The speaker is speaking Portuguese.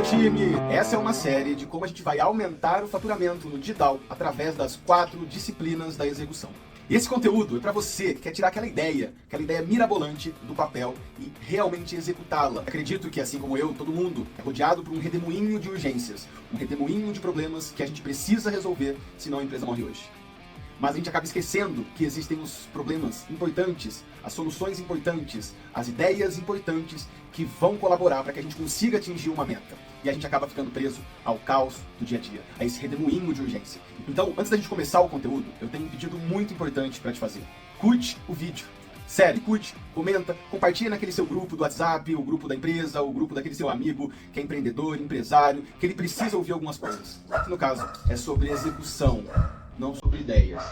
meu time! Essa é uma série de como a gente vai aumentar o faturamento no digital através das 4 disciplinas da execução. E esse conteúdo é para você que quer tirar aquela ideia mirabolante do papel e realmente executá-la. Acredito que, assim como eu, todo mundo é rodeado por um redemoinho de urgências, um redemoinho de problemas que a gente precisa resolver, senão a empresa morre hoje. Mas a gente acaba esquecendo que existem os problemas importantes, as soluções importantes, as ideias importantes que vão colaborar para que a gente consiga atingir uma meta. E a gente acaba ficando preso ao caos do dia a dia, a esse redemoinho de urgência. Então, antes da gente começar o conteúdo, eu tenho um pedido muito importante para te fazer. Curte o vídeo. Sério, curte, comenta, compartilha naquele seu grupo do WhatsApp, o grupo da empresa, o grupo daquele seu amigo que é empreendedor, empresário, que ele precisa ouvir algumas coisas. Que no caso é sobre execução, não sobre ideias.